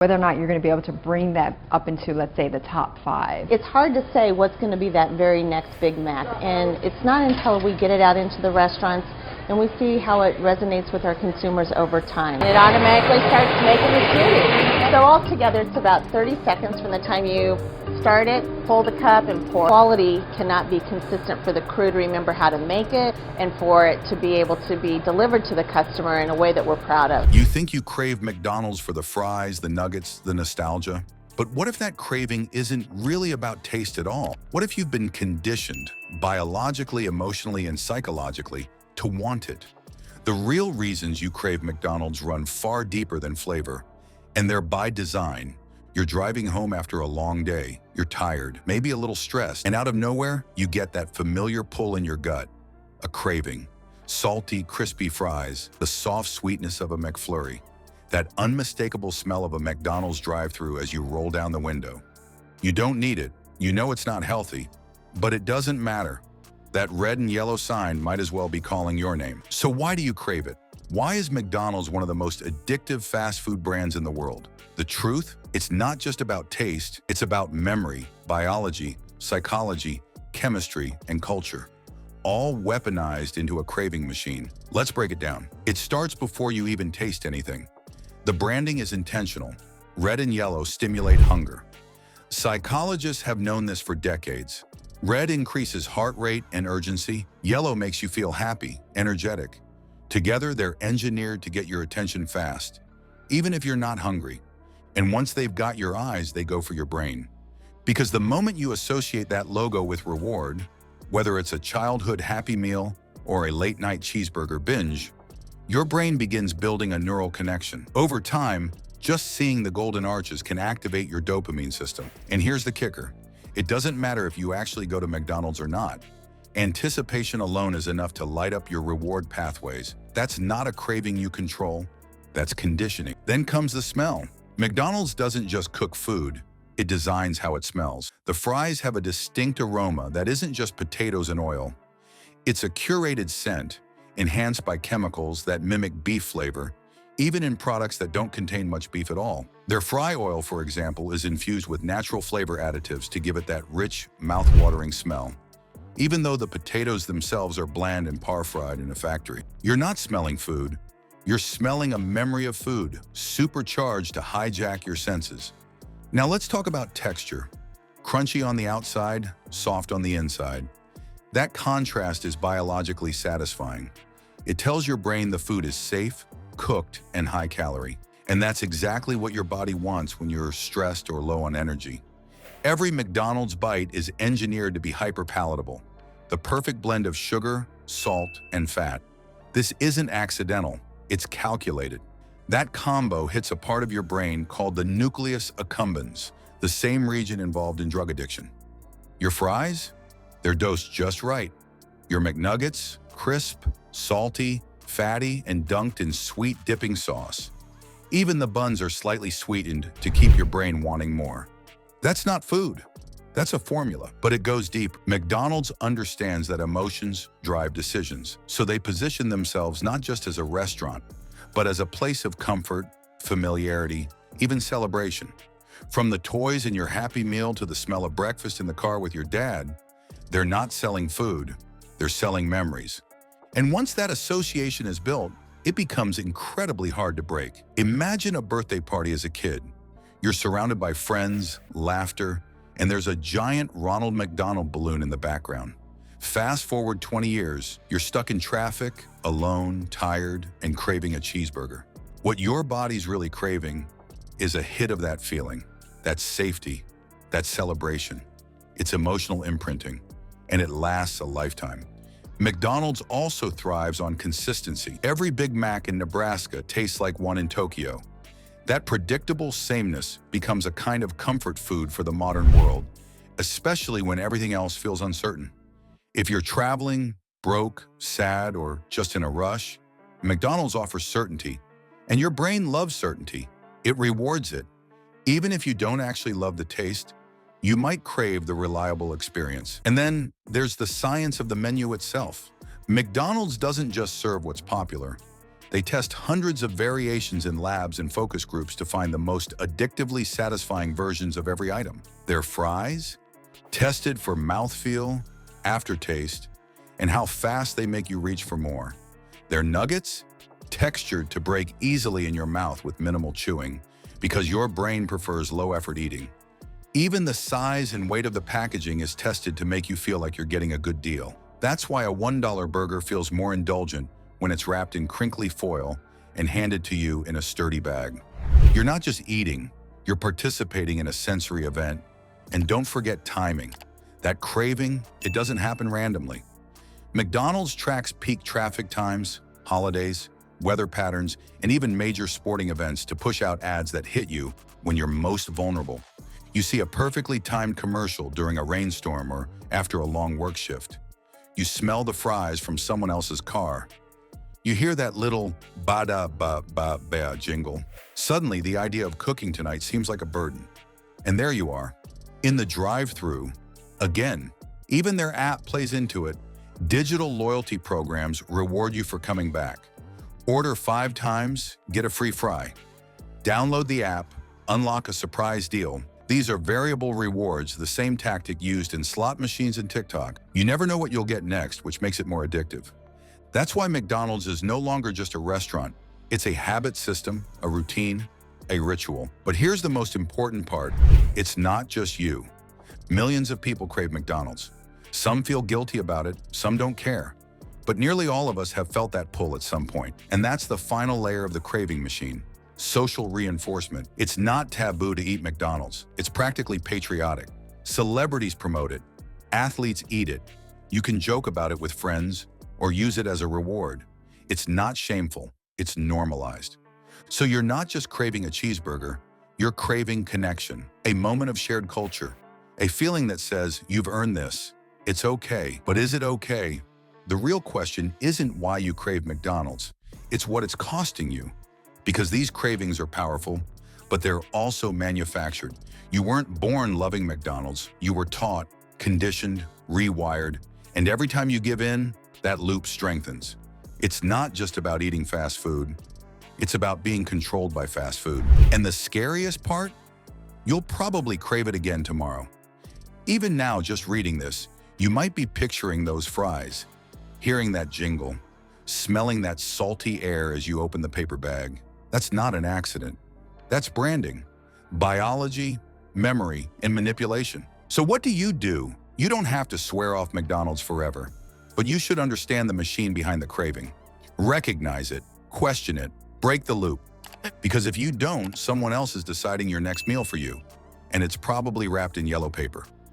whether or not you're going to be able to bring that up into, let's say, the top 5. It's hard to say what's going to be that very next Big Mac, and it's not until we get it out into the restaurants and we see how it resonates with our consumers over time. It automatically starts making the smoothie. So altogether, it's about 30 seconds from the time you start it, pull the cup, and pour. Quality cannot be consistent for the crew to remember how to make it and for it to be able to be delivered to the customer in a way that we're proud of. You think you crave McDonald's for the fries, the nuggets, the nostalgia? But what if that craving isn't really about taste at all? What if you've been conditioned biologically, emotionally, and psychologically to want it? The real reasons you crave McDonald's run far deeper than flavor, and they're by design. You're driving home after a long day, you're tired, maybe a little stressed, and out of nowhere, you get that familiar pull in your gut, a craving. Salty, crispy fries, the soft sweetness of a McFlurry, that unmistakable smell of a McDonald's drive-thru as you roll down the window. You don't need it, you know it's not healthy, but it doesn't matter. That red and yellow sign might as well be calling your name. So why do you crave it? Why is McDonald's one of the most addictive fast food brands in the world? The truth? It's not just about taste, it's about memory, biology, psychology, chemistry, and culture, all weaponized into a craving machine. Let's break it down. It starts before you even taste anything. The branding is intentional. Red and yellow stimulate hunger. Psychologists have known this for decades. Red increases heart rate and urgency. Yellow makes you feel happy, energetic. Together, they're engineered to get your attention fast, even if you're not hungry. And once they've got your eyes, they go for your brain. Because the moment you associate that logo with reward, whether it's a childhood Happy Meal or a late-night cheeseburger binge, your brain begins building a neural connection. Over time, just seeing the golden arches can activate your dopamine system. And here's the kicker. It doesn't matter if you actually go to McDonald's or not. Anticipation alone is enough to light up your reward pathways. That's not a craving you control, that's conditioning. Then comes the smell. McDonald's doesn't just cook food, it designs how it smells. The fries have a distinct aroma that isn't just potatoes and oil. It's a curated scent, enhanced by chemicals that mimic beef flavor, even in products that don't contain much beef at all. Their fry oil, for example, is infused with natural flavor additives to give it that rich, mouth-watering smell. Even though the potatoes themselves are bland and par-fried in a factory. You're not smelling food, you're smelling a memory of food, supercharged to hijack your senses. Now let's talk about texture. Crunchy on the outside, soft on the inside. That contrast is biologically satisfying. It tells your brain the food is safe, cooked, and high calorie. And that's exactly what your body wants when you're stressed or low on energy. Every McDonald's bite is engineered to be hyper-palatable, the perfect blend of sugar, salt, and fat. This isn't accidental. It's calculated. That combo hits a part of your brain called the nucleus accumbens, the same region involved in drug addiction. Your fries? They're dosed just right. Your McNuggets? Crisp, salty, fatty, and dunked in sweet dipping sauce. Even the buns are slightly sweetened to keep your brain wanting more. That's not food. That's a formula, but it goes deep. McDonald's understands that emotions drive decisions, so they position themselves not just as a restaurant, but as a place of comfort, familiarity, even celebration. From the toys in your Happy Meal to the smell of breakfast in the car with your dad, they're not selling food, they're selling memories. And once that association is built, it becomes incredibly hard to break. Imagine a birthday party as a kid. You're surrounded by friends, laughter, and there's a giant Ronald McDonald balloon in the background. Fast forward 20 years, you're stuck in traffic, alone, tired, and craving a cheeseburger. What your body's really craving is a hit of that feeling, that safety, that celebration. It's emotional imprinting, and it lasts a lifetime. McDonald's also thrives on consistency. Every Big Mac in Nebraska tastes like one in Tokyo. That predictable sameness becomes a kind of comfort food for the modern world, especially when everything else feels uncertain. If you're traveling, broke, sad, or just in a rush, McDonald's offers certainty, and your brain loves certainty. It rewards it. Even if you don't actually love the taste, you might crave the reliable experience. And then there's the science of the menu itself. McDonald's doesn't just serve what's popular. They test hundreds of variations in labs and focus groups to find the most addictively satisfying versions of every item. Their fries, tested for mouthfeel, aftertaste, and how fast they make you reach for more. Their nuggets, textured to break easily in your mouth with minimal chewing, because your brain prefers low-effort eating. Even the size and weight of the packaging is tested to make you feel like you're getting a good deal. That's why a $1 burger feels more indulgent when it's wrapped in crinkly foil and handed to you in a sturdy bag. You're not just eating, you're participating in a sensory event. And don't forget timing. That craving, it doesn't happen randomly. McDonald's tracks peak traffic times, holidays, weather patterns, and even major sporting events to push out ads that hit you when you're most vulnerable. You see a perfectly timed commercial during a rainstorm or after a long work shift. You smell the fries from someone else's car. You hear that little ba-da-ba-ba-ba jingle. Suddenly, the idea of cooking tonight seems like a burden. And there you are, in the drive-thru. Again, even their app plays into it. Digital loyalty programs reward you for coming back. Order 5 times, get a free fry. Download the app, unlock a surprise deal. These are variable rewards, the same tactic used in slot machines and TikTok. You never know what you'll get next, which makes it more addictive. That's why McDonald's is no longer just a restaurant. It's a habit system, a routine, a ritual. But here's the most important part. It's not just you. Millions of people crave McDonald's. Some feel guilty about it, some don't care. But nearly all of us have felt that pull at some point. And that's the final layer of the craving machine. Social reinforcement. It's not taboo to eat McDonald's. It's practically patriotic. Celebrities promote it. Athletes eat it. You can joke about it with friends or use it as a reward. It's not shameful. It's normalized. So you're not just craving a cheeseburger, you're craving connection, a moment of shared culture, a feeling that says, you've earned this. It's okay. But is it okay? The real question isn't why you crave McDonald's. It's what it's costing you. Because these cravings are powerful, but they're also manufactured. You weren't born loving McDonald's. You were taught, conditioned, rewired, and every time you give in, that loop strengthens. It's not just about eating fast food. It's about being controlled by fast food. And the scariest part? You'll probably crave it again tomorrow. Even now, just reading this, you might be picturing those fries, hearing that jingle, smelling that salty air as you open the paper bag. That's not an accident. That's branding, biology, memory, and manipulation. So what do? You don't have to swear off McDonald's forever, but you should understand the machine behind the craving. Recognize it, question it, break the loop. Because if you don't, someone else is deciding your next meal for you, and it's probably wrapped in yellow paper.